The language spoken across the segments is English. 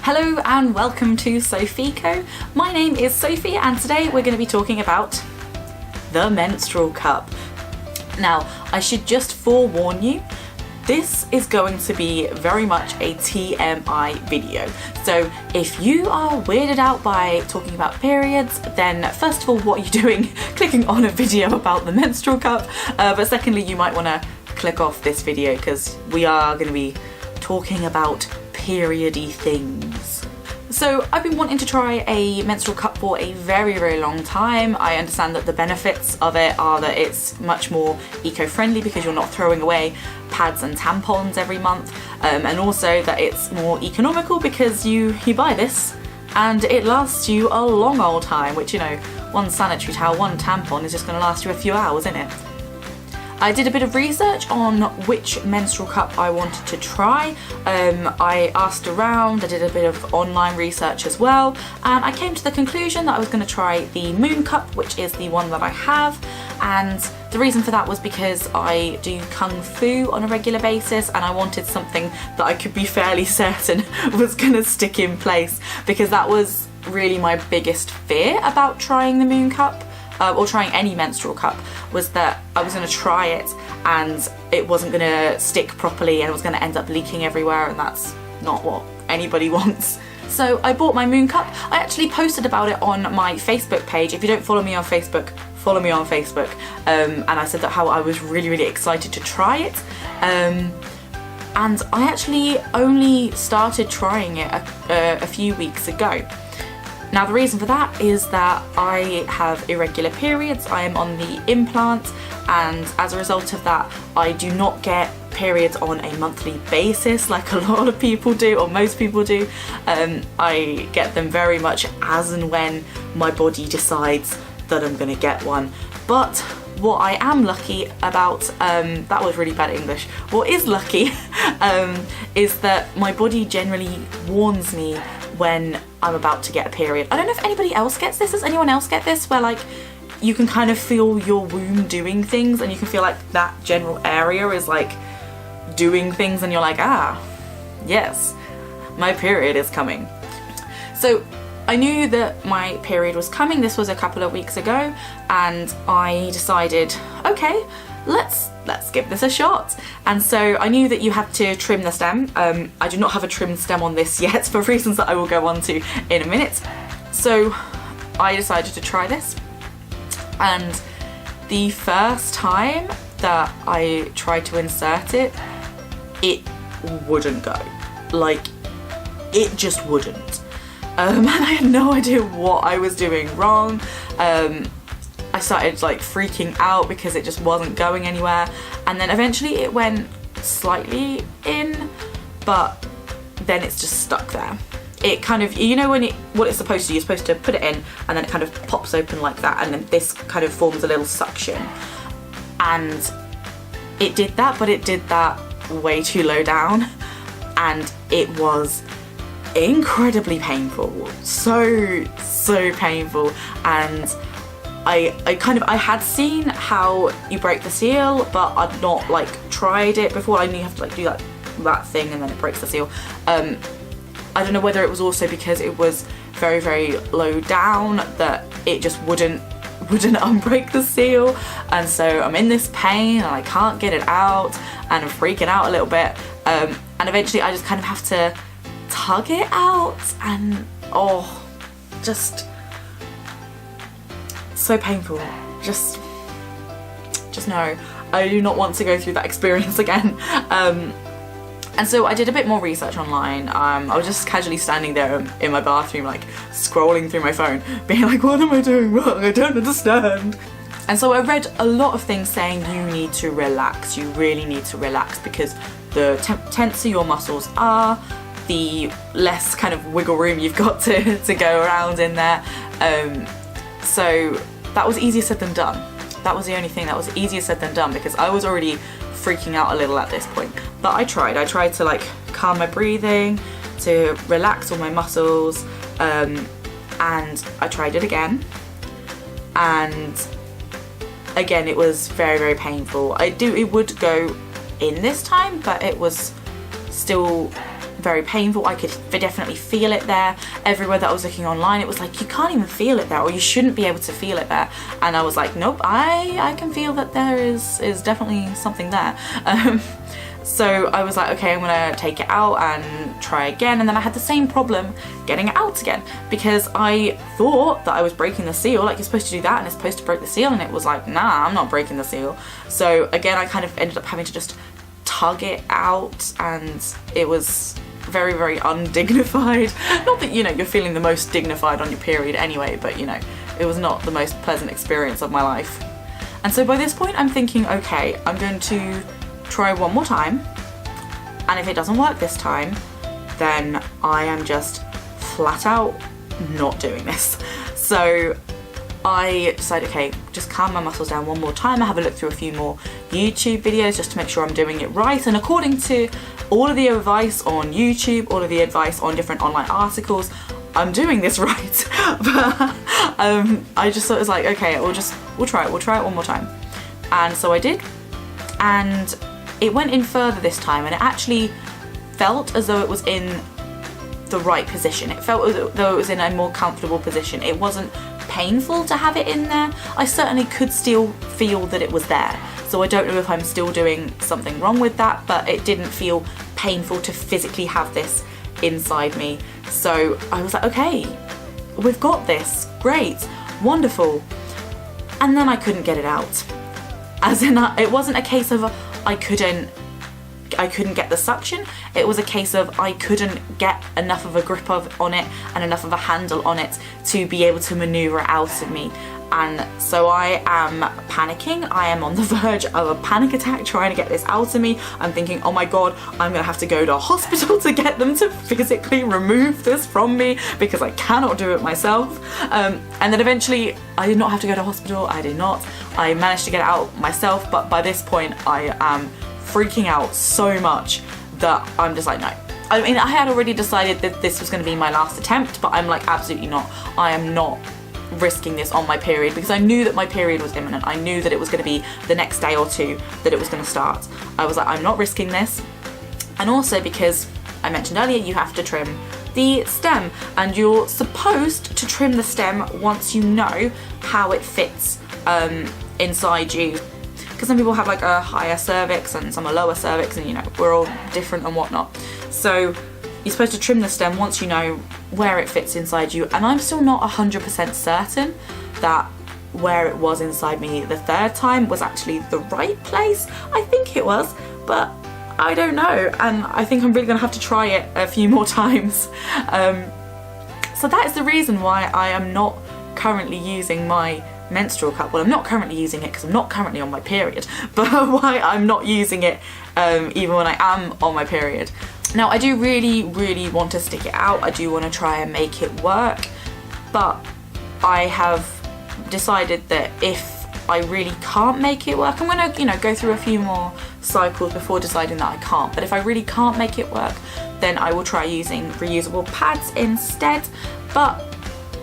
Hello and welcome to Sophico. My name is Sophie and today we're going to be talking about the menstrual cup. Now, I should just forewarn you, this is going to be very much a TMI video. So if you are weirded out by talking about periods, then first of all, what are you doing clicking on a video about the menstrual cup? But secondly, you might want to click off this video because we are going to be talking about periody things. So I've been wanting to try a menstrual cup for a very long time. I understand that the benefits of it are that it's much more eco-friendly because you're not throwing away pads and tampons every month, and also that it's more economical because you buy this and it lasts you a long old time, which, you know, one sanitary towel, one tampon is just going to last you a few hours, isn't it? I did a bit of research on which menstrual cup I wanted to try. I asked around, I did a bit of online research as well, and I came to the conclusion that I was going to try the Mooncup, which is the one that I have. And the reason for that was because I do kung fu on a regular basis and I wanted something that I could be fairly certain was going to stick in place, because that was really my biggest fear about trying the Mooncup. Or trying any menstrual cup, was that I was going to try it and it wasn't going to stick properly and it was going to end up leaking everywhere, and that's not what anybody wants. So I bought my Mooncup. I actually posted about it on my Facebook page. If you don't follow me on Facebook, follow me on Facebook. And I said that how I was really excited to try it. And I actually only started trying it a few weeks ago. Now, the reason for that is that I have irregular periods, I am on the implant, and as a result of that, I do not get periods on a monthly basis like a lot of people do, or most people do. I get them very much as and when my body decides that I'm going to get one. But what I am lucky about, that was really bad English, what is lucky is that my body generally warns me when I'm about to get a period. I don't know if anybody else gets this. Does anyone else get this, where like you can kind of feel your womb doing things and you can feel like that general area is like doing things and you're like, ah, yes, my period is coming. So I knew that my period was coming. This was a couple of weeks ago and I decided, okay, let's give this a shot. And so I knew that you had to trim the stem. I do not have a trimmed stem on this yet for reasons that I will go on to in a minute. So I decided to try this, and the first time that I tried to insert it, it wouldn't go. Like, it just wouldn't. And I had no idea what I was doing wrong. I started like freaking out because it just wasn't going anywhere, and then eventually it went slightly in, but then it's just stuck there. It kind of, you know, what it's supposed to do, you're supposed to put it in and then it kind of pops open like that, and then this kind of forms a little suction, and it did that, but it did that way too low down, and it was incredibly painful, so painful. And I had seen how you break the seal, but I'd not like tried it before. I knew you have to like do that thing and then it breaks the seal. I don't know whether it was also because it was very low down that it just wouldn't unbreak the seal, and so I'm in this pain and I can't get it out and I'm freaking out a little bit, and eventually I just kind of have to tug it out, and just so painful. Just no, I do not want to go through that experience again. And so I did a bit more research online. I was just casually standing there in my bathroom, like scrolling through my phone, being like, what am I doing wrong? I don't understand. And so I read a lot of things saying you need to relax. You really need to relax, because the tenser your muscles are, the less kind of wiggle room you've got to go around in there. So that was easier said than done. That was the only thing that was easier said than done, because I was already freaking out a little at this point. But I tried to like calm my breathing, to relax all my muscles, and I tried it again, and again it was very painful. It would go in this time, but it was still very painful. I could definitely feel it there. Everywhere that I was looking online, it was like, you can't even feel it there, or you shouldn't be able to feel it there. And I was like, nope, I can feel that there is definitely something there. So I was like, okay, I'm gonna take it out and try again. And then I had the same problem getting it out again, because I thought that I was breaking the seal. Like, you're supposed to do that and it's supposed to break the seal, and it was like, nah, I'm not breaking the seal. So again, I kind of ended up having to just tug it out, and it was very, very undignified. Not that, you know, you're feeling the most dignified on your period anyway, but you know, it was not the most pleasant experience of my life. And so by this point I'm thinking, okay, I'm going to try one more time, and if it doesn't work this time, then I am just flat out not doing this. So I decided, okay, just calm my muscles down one more time. I have a look through a few more YouTube videos just to make sure I'm doing it right, and according to all of the advice on YouTube, all of the advice on different online articles, I'm doing this right. But I just thought, it was like, okay, we'll try it one more time. And so I did, and it went in further this time, and it actually felt as though it was in the right position. It felt as though it was in a more comfortable position. It wasn't painful to have it in there. I certainly could still feel that it was there. So I don't know if I'm still doing something wrong with that, but it didn't feel painful to physically have this inside me. So I was like, okay, we've got this, great, wonderful. And then I couldn't get it out. As in, it wasn't a case of I couldn't get the suction. It was a case of I couldn't get enough of a grip on it and enough of a handle on it to be able to maneuver it out of me. And so I am panicking. I am on the verge of a panic attack trying to get this out of me. I'm thinking, oh my god, I'm gonna have to go to a hospital to get them to physically remove this from me, because I cannot do it myself. And then eventually I did not have to go to hospital. I did not. I managed to get it out myself, but by this point I am freaking out so much that I'm just like, no. I mean, I had already decided that this was going to be my last attempt, but I'm like, absolutely not. I am not risking this on my period, because I knew that my period was imminent. I knew that it was going to be the next day or two that it was going to start. I was like, I'm not risking this. And also because I mentioned earlier, you have to trim the stem, and you're supposed to trim the stem once you know how it fits inside you. Because some people have like a higher cervix and some a lower cervix, and you know, we're all different and whatnot. So you're supposed to trim the stem once you know where it fits inside you. And I'm still not 100% certain that where it was inside me the third time was actually the right place. I think it was, but I don't know. And I think I'm really gonna have to try it a few more times. So that is the reason why I am not currently using my menstrual cup. Well, I'm not currently using it because I'm not currently on my period, but why I'm not using it even when I am on my period. Now, I do really want to stick it out. I do want to try and make it work, but I have decided that if I really can't make it work, I'm gonna, you know, go through a few more cycles before deciding that I can't. But if I really can't make it work, then I will try using reusable pads instead. But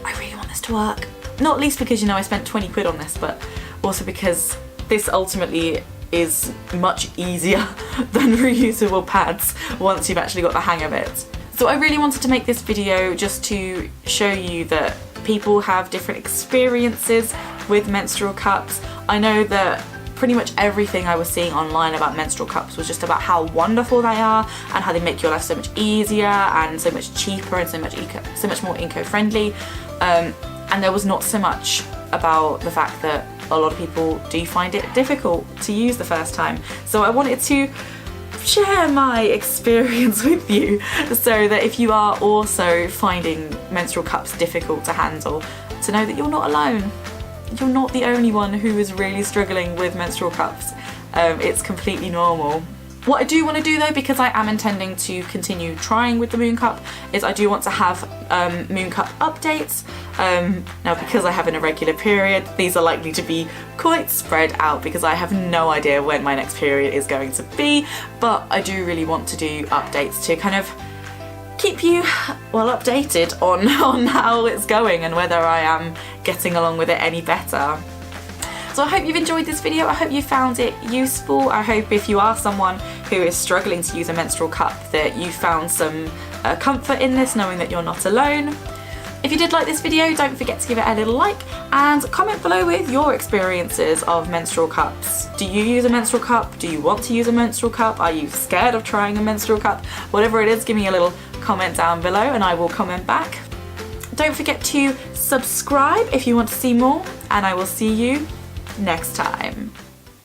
I really want this to work. Not least because, you know, I spent 20 quid on this, but also because this ultimately is much easier than reusable pads once you've actually got the hang of it. So I really wanted to make this video just to show you that people have different experiences with menstrual cups. I know that pretty much everything I was seeing online about menstrual cups was just about how wonderful they are and how they make your life so much easier and so much cheaper and so much more eco-friendly. And there was not so much about the fact that a lot of people do find it difficult to use the first time. So I wanted to share my experience with you so that if you are also finding menstrual cups difficult to handle, to know that you're not alone. You're not the only one who is really struggling with menstrual cups. It's completely normal. What I do want to do though, because I am intending to continue trying with the Mooncup, is I do want to have Mooncup updates. Now, because I have an irregular period, these are likely to be quite spread out because I have no idea when my next period is going to be, but I do really want to do updates to kind of keep you, well, updated on how it's going and whether I am getting along with it any better. So I hope you've enjoyed this video. I hope you found it useful. I hope if you are someone who is struggling to use a menstrual cup that you found some comfort in this, knowing that you're not alone. If you did like this video, don't forget to give it a little like and comment below with your experiences of menstrual cups. Do you use a menstrual cup? Do you want to use a menstrual cup? Are you scared of trying a menstrual cup? Whatever it is, give me a little comment down below and I will comment back. Don't forget to subscribe if you want to see more, and I will see you next time.